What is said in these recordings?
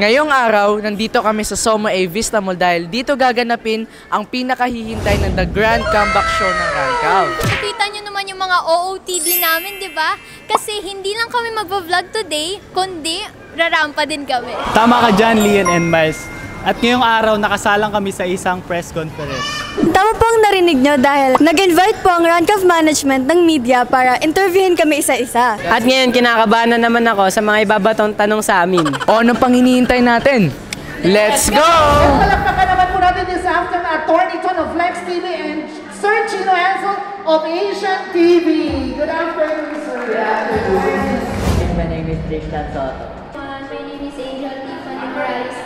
Ngayong araw, nandito kami sa Somo A Vista Mall dahil dito gaganapin ang pinakahihintay ng The Grand Comeback Show ng Rancav. Nakita nyo naman yung mga OOTD namin, di ba? Kasi hindi lang kami magpa-vlog today, kundi rarampa din kami. Tama ka dyan, Lian and Miles. At ngayong araw, nakasalang kami sa isang press conference. Tama po ang narinig nyo dahil nag-invite po ang Rancav Management ng media para interviewin kami isa-isa. At ngayon, kinakabahan na naman ako sa mga ibabatong tanong sa amin. O anong pang hinihintay natin? Let's go! Palakpakan naman po natin this afternoon Attorney Ton of Flex TV and Sir Chino Ansel of Asian TV. Good afternoon, sir. Good afternoon. My name is Tristan Soto. My name is Angel Tiffany Bryce.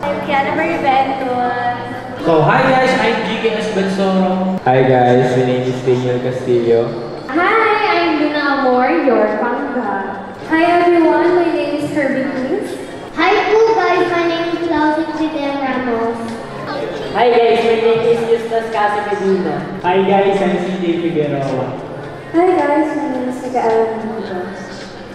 I'm Kiana Marie Benton. So, hi guys, I'm GKS Bensoro. Hi guys, my name is Daniel Castillo. Hi, I'm Luna Amor, your pangga. Hi everyone, my name is Kirby Cruz. Hi po guys, my name is Claudia Chidem Ramos. Hi guys, my name is Justus Casi Medina. Hi guys, I'm CJ Figueroa. Hi guys, my name is Miguel.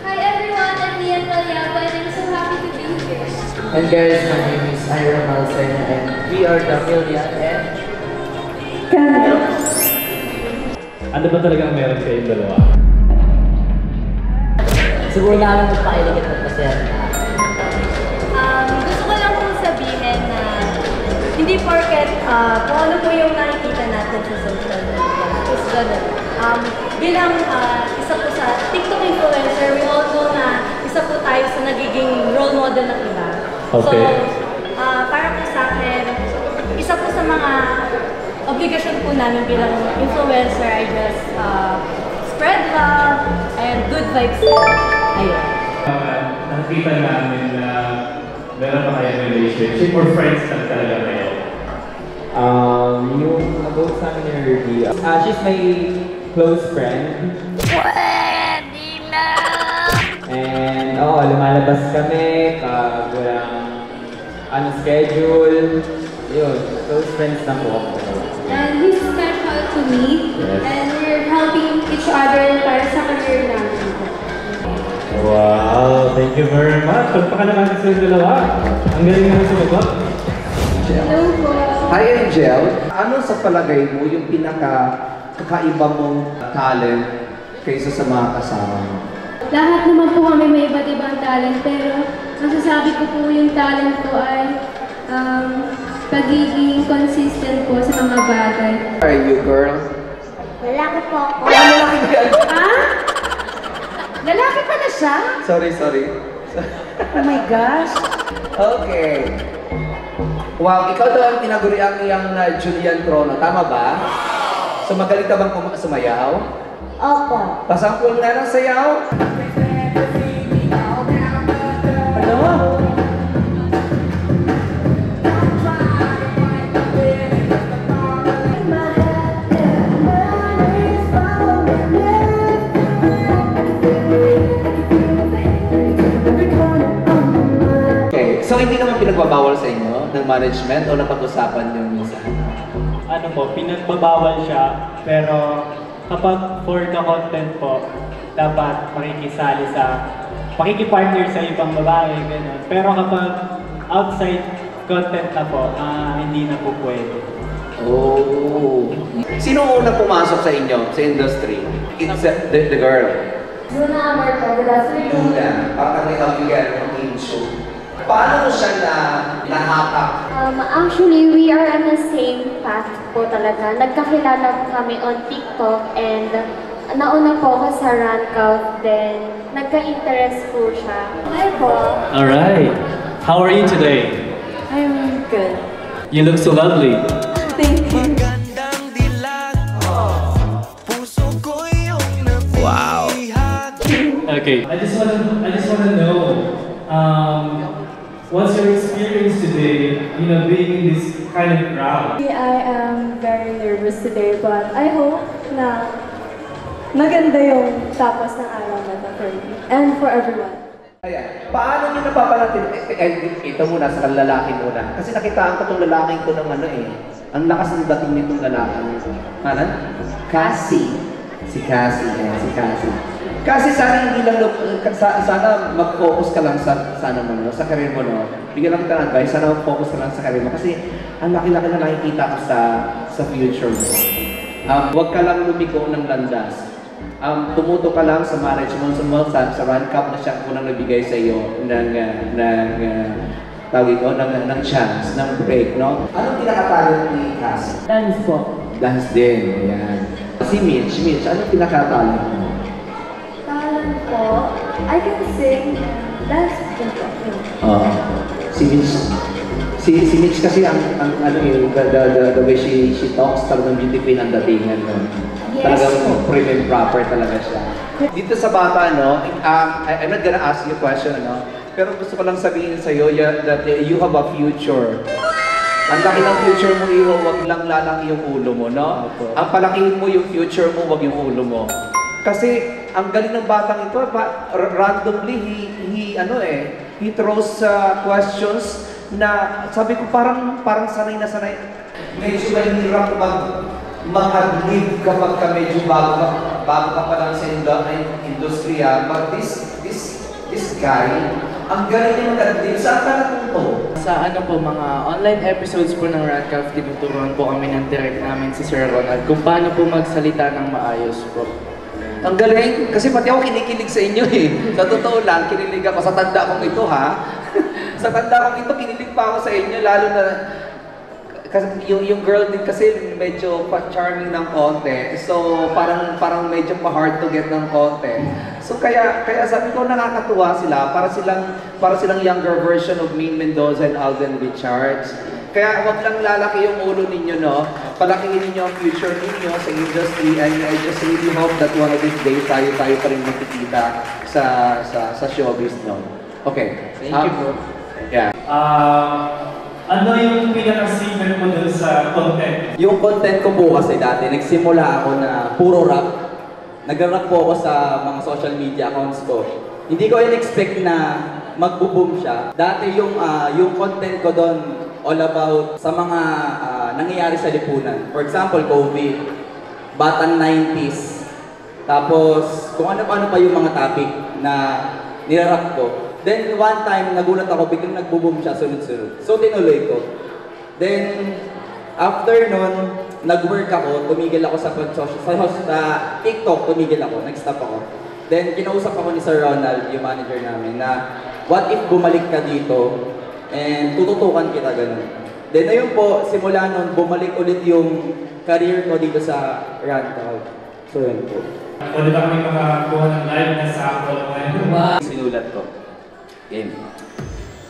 Hi everyone, I'm Lian Valiago and I'm so happy to be here. And guys, my name is Ira Malsena and we are the Million and Ano ba talagang meron kayong dalawa? Siguro namin magpakiligit at pasaya. Gusto ko lang pong sabihin na hindi porket kung ano po yung nakikita natin sa social media is ganun. Bilang isa po sa TikTok influencer, we all know na isa po tayo sa nagiging role model ng iba. Okay. So, para po sa akin, isa po sa mga obligasyon po namin bilang influencer ay just spread love and good vibes. Ayun. Nakikita namin na meron pa kayong relationship or friends lang talaga kayo? yung about sa amin ni Ruby, she's my close friend. Pwede na! And lumalabas kami pag walang schedule. Yun, close friends lang po ako. And he's special to me. Yes. And we're helping each other para sa career namin. Wow, thank you very much. Pagpaka naman sa dalawa. Ang galing naman sumagot. Hello po. Hi Angel, ano sa palagay mo yung pinaka-kakaiba mong talent kaysa sa mga kasama mo? Lahat naman po kami may iba't ibang talent, pero masasabi ko po yung talent ko ay pagiging consistent po sa mga bagay. Are you girl? Lalaki po ako. Lalaki ka? Ha? Lalaki pa na siya? Sorry. Oh my gosh. Okay. Wow, ikaw daw ang tinaguri ang iyang Julian Trono, tama ba? So magaling ka bang sumayaw? Opo. Pasampul nga ng sayaw. So hindi naman pinagbabawal sa inyo ng management o napag-usapan yung minsan? Ano po, pinagbabawal siya, pero kapag for the content po, dapat makikipartner sa ibang babae, gano'n. Pero kapag outside content na po, hindi na po pwede. Oh. Sino ang unang pumasok sa inyo, sa industry? It's the girl. Luna Amor po, good afternoon. Luna, parang may kabigan ng game show. Paano mo siya nahatak? Actually, we are on the same path po talaga. Nagkakilala po kami on TikTok and nauna po ako sa Rancav, then nagka-interest po siya. Hi po. Alright. How are you today? I'm good. You look so lovely. Thank you. Wow. Okay. I just wanna know, what's your experience today, being in this kind of crowd? I am very nervous today, but I hope na maganda yung tapos ng araw na to for me and for everyone. Ayan. Paano nyo napapalatin? Ito muna, sa lalaki muna. Kasi nakitaan ko itong lalaking ko ng ang lakas ng dating nitong lalaki. Cassie. Si Cassie. Kasi sana hindi lang, sana mag-focus ka lang sa sa career mo, no? Bigyan lang kita ng advice, sana mag-focus ka lang sa career mo. Kasi ang laki-laki na nakikita ko sa future mo. Huwag ka lang lumiko ng landas. Tumuto ka lang sa marriage mo, sa RANCAP na siya unang nabigay sa iyo ng chance, ng break, no? Anong pinakatalent ni Cass? Dance po. Dance din, ayan. Si Mitch, anong pinakatalent mo? Talent po, I can sing, dance din po. Si Mitch kasi ang ano yun, the way she talks, talagang beauty queen ang datingan, no? Yes. Talagang prim and proper talaga siya. Dito sa bata, no, I'm not gonna ask you a question, no? Pero gusto ko lang sabihin sa'yo that you have a future. Ang laki ng future mo, Iho, wag lang lalaki yung ulo mo, no? Ang palakihin mo yung future mo, wag yung ulo mo. Kasi ang galing ng batang ito, randomly, he throws questions na sabi ko parang sanay na sanay. Medyo mahirap mag-adlib kapag ka medyo bago ka pa lang sa industriya. But this guy, ang galing niya mag-adlib. Saan ka natuto? Sa mga online episodes po ng RANCAF, tinuturuan po kami ng direct namin si Sir Ronald kung paano po magsalita ng maayos po. Ang galing, kasi pati ako kinikilig sa inyo eh. Sa totoo lang, kinilig ako sa tanda kong ito ha. Sa tanda kong ito, kinilig pa ako sa inyo, lalo na kasi yung girl din kasi medyo pa-charming ng konti. So parang medyo pa-hard to get ng konti. So kaya sabi ko nakakatuwa sila, para silang younger version of Maine Mendoza and Alden Richards. Kaya wag lang lalaki yung ulo ninyo, no? Palakihin ninyo ang future ninyo sa industry, and I just really hope that one of these days tayo pa rin makikita sa showbiz, no? Okay. Thank you, bro. Yeah. Ano yung pinaka-secret mo dun sa content? Yung content ko po kasi dati, nagsimula ako na puro rap. Nag-rap po ako sa mga social media accounts ko. Hindi ko in-expect na magbo-boom siya. Dati yung content ko doon all about sa mga nangyayari sa lipunan. For example, COVID, batang 90s. Tapos kung ano-ano pa yung mga topic na nirarap ko. Then one time, nagulat ako, biglang nagbo-boom siya sunod-sunod. So tinuloy ko. Then after nun, nag-work ako, tumigil ako sa TikTok, tumigil ako, nag-stop ako. Then kinausap ako ni Sir Ronald, yung manager namin, na what if bumalik ka dito and tututukan kita ganun. Then ayun po, simula nun, bumalik ulit yung career ko dito sa RANCAF. So yun po. Pwede ba kami makakuha ng live na sample ngayon? Sinulat ko. Game.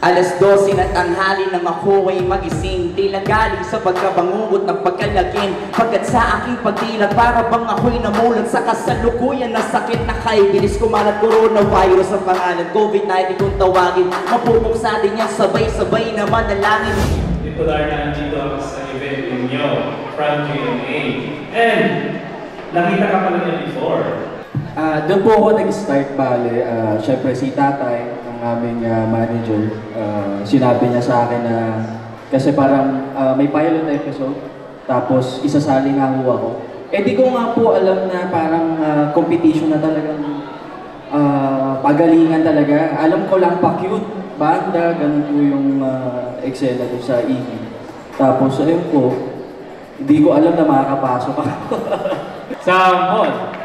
Alas 12 na tanghali nang ako ay magising. Tila galing sa pagkabangungot ng pagkalagin. Pagkat sa aking pagdila para bang ako'y namulat sa kasalukuyan na sakit na kaibilis kumalat. Coronavirus ang pangalan, COVID-19 kung tawagin. Mapupuksa din yan sabay-sabay na manalangin. Titular na nandito ako sa event ninyo from GMA. And nakita ka pala niya before. Doon po ako nag-start bale. Siyempre si tatay, ang aming manager, sinabi niya sa akin na kasi parang may pilot episode, tapos isasali nga ho ako. Eh di ko nga po alam na parang competition na talagang pagalingan talaga. Alam ko lang pa-cute, banda, ganun po yung eksena doon sa EV. Tapos ayun po, hindi ko alam na makakapasok ako. Sample!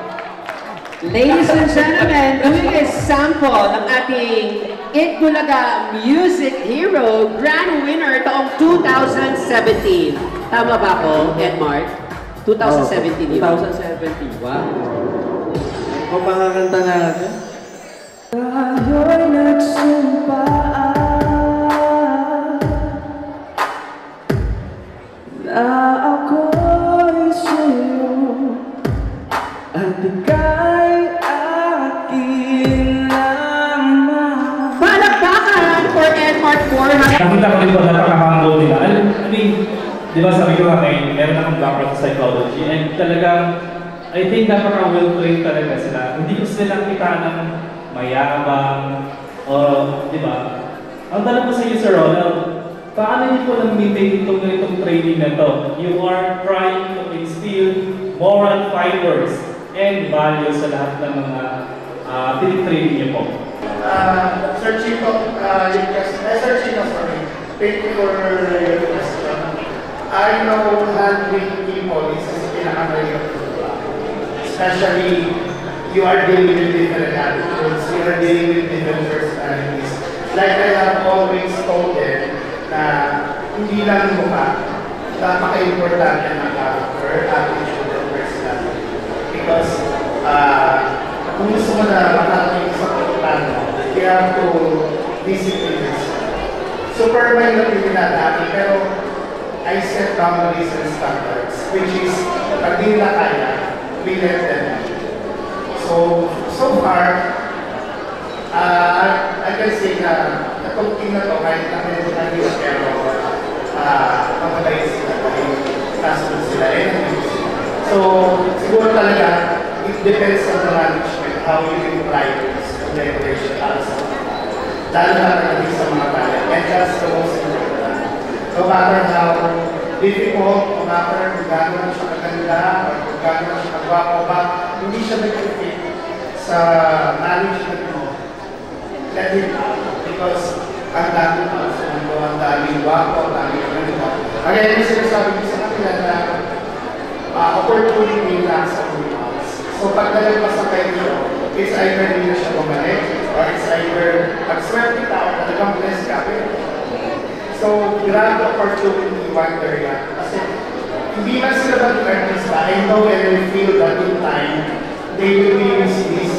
Ladies and gentlemen, doing a sample ng ating It Bulaga Music Hero Grand Winner taong 2017. Tama ba ako, Edmark? 2017, di ba? 2017. Wow. Kung makakanta natin. Tayo'y nagsumpaan na ako'y sa'yo at ika'y akin lamang. Palakpakan for Edmark Borja! Nakita ko dito na pagkakambo nila. I mean, di ba sabi ko nga ngayon, meron akong background sa psychology and talagang, I think napaka-well-trained talaga sila. Hindi ko sila kita ng mayabang, o, di ba? Ang tanong ko sa iyo, Sir Ronald, paano niyo po nang-maintain itong training na to? You are trying to instill moral fibers and values sa lahat ng mga tinitraining niyo po? Sir Chito, sorry. Thank you for your question. I know handling people is pinakamahirap. Especially, you are dealing with different attitudes, you are dealing with different personalities. Like I have always told them na hindi lang mukha, napaka-importante ng character, attitude, and personality. Because kung gusto mo na makarating sa plano, you have to discipline yourself. Superman na pinagdadaan, pero I set boundaries and standards, which is, pag di nila kaya, we let them. So far, I can say na itong team na to, kahit na medyo naging pero mababay sila dahil kasunod sila So, siguro talaga, it depends on the management, how you imply this collaboration lalo na talaga sa mga talent. And that's the most important. No matter how difficult, no matter kung gano'n siya kaganda, or kung gano'n siya kagwapo ba, hindi siya nag-fit sa management mo. Let it out. Because ang dami pa sa mundo, ang dami gwapo, ang dami kaganda. Kaya yung sinasabi ko sa kanila na opportunity lang sa universe. So pag nalagpas sa kayo, it's either hindi na siya bumalik, or it's either mag-swerte ka or talagang bless ka. So, grab the opportunity wonder yan. Kasi hindi man sila mag-artist ba, I know and I feel that in time, they will use this,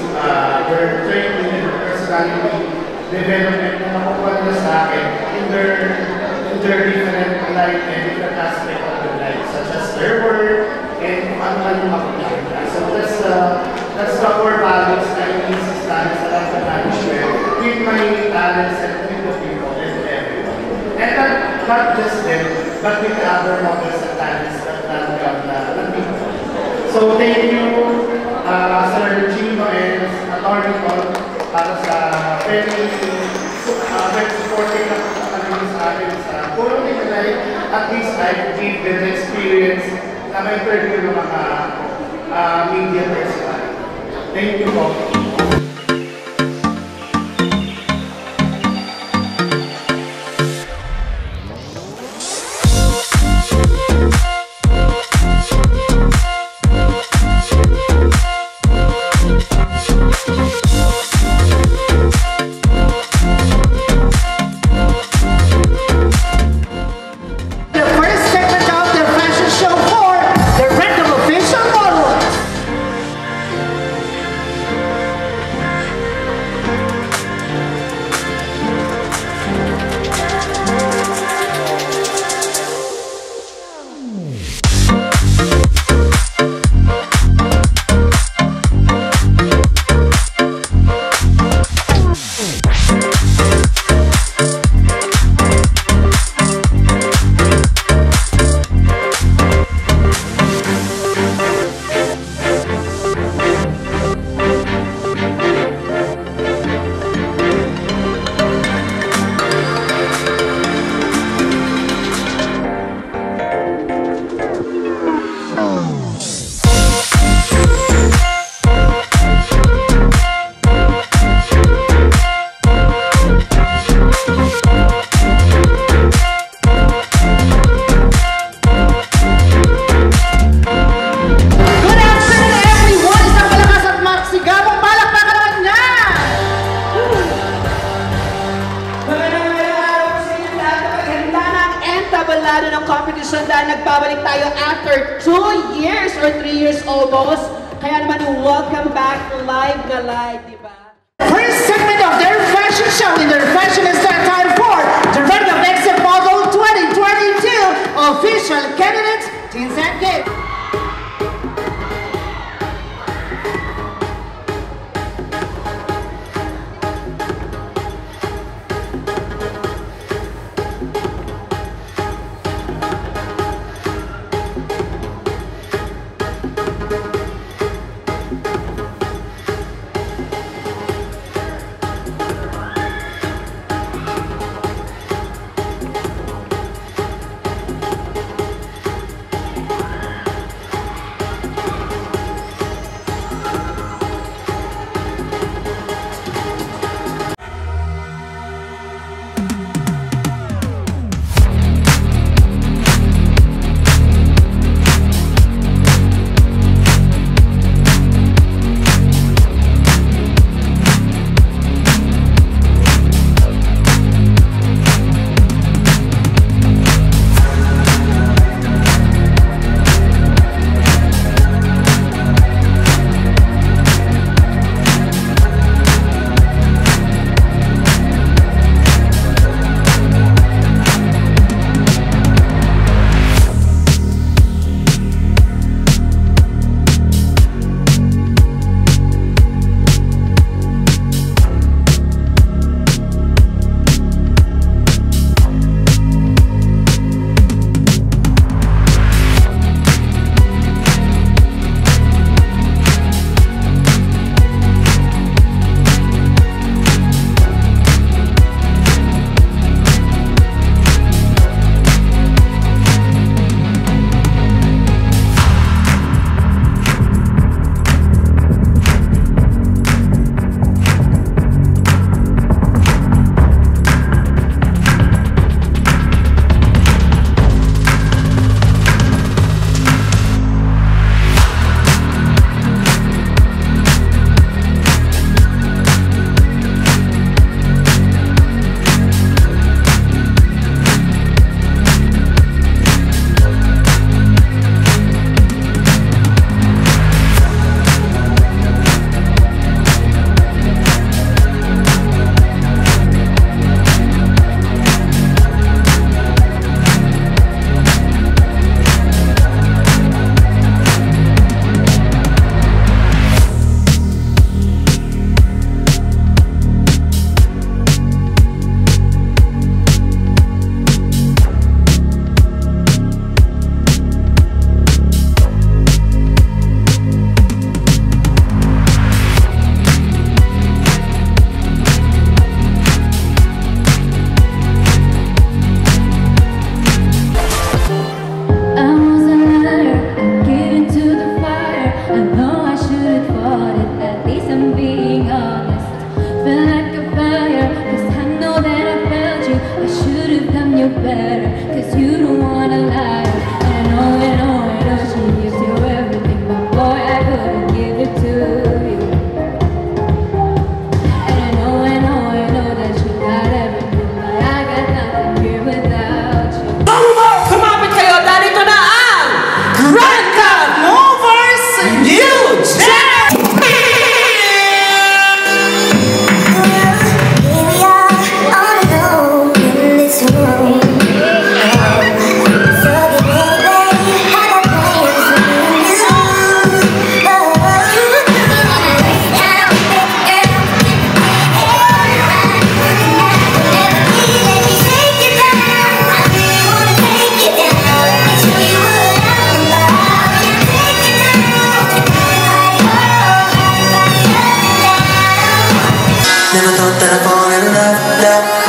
their training and their personality development na makukuha nila sa akin in their different life and different aspect of their life, such as their work and kung ano-ano makukuha. So that's the core values na in-insist namin sa lahat ng management with my talents and with the people and everyone. And not just them, but with the other models and talents that nandun na people. So thank you, Sir Gino and Attorney Paul para sa very supporting na kami sa akin sa tulong nila. At least I give them the experience na may interview ng mga media personality. Thank you po. competition dahil nagbabalik tayo after 2 years or 3 years almost. Kaya naman welcome back live na live, di ba? First segment of their fashion show in their fashion is that time for the Red of Exit Model 2022 official candidates, Teens and Kids.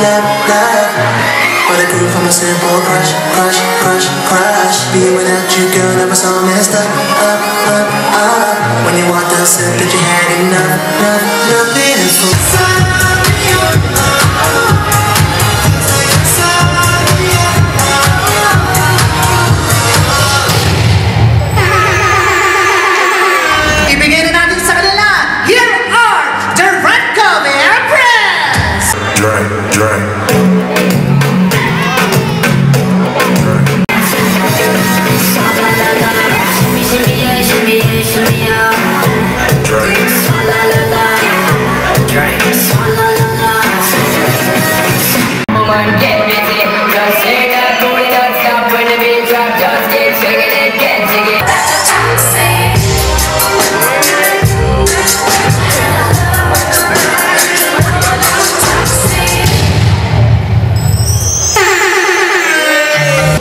love, love. But I grew from a simple crush, crush, crush, crush. Being without you, girl, never so messed up, up, up, up. When you walked out, said that you had enough, enough, enough. Beautiful. Ibigay na natin sa kanila, here are the Ranco Empress! Drink, drink.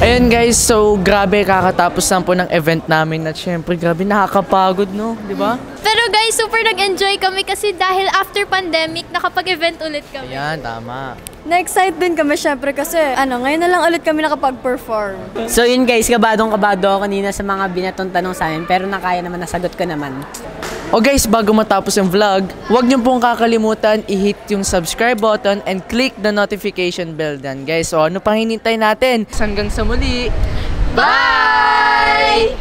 Ayun guys, so grabe kakatapos lang po ng event namin at syempre grabe nakakapagod no, di ba? Pero guys, super nag-enjoy kami kasi dahil after pandemic, nakapag-event ulit kami. Ayan, tama. Na-excite din kami syempre kasi ngayon na lang ulit kami nakapag-perform. So yun guys, kabadong-kabado ako kanina sa mga binatong tanong sa amin, pero nakaya naman, nasagot ko naman. O guys, bago matapos yung vlog, huwag niyo pong kakalimutan i-hit yung subscribe button and click the notification bell dan guys. So ano pang hinintay natin? Hanggang sa muli. Bye!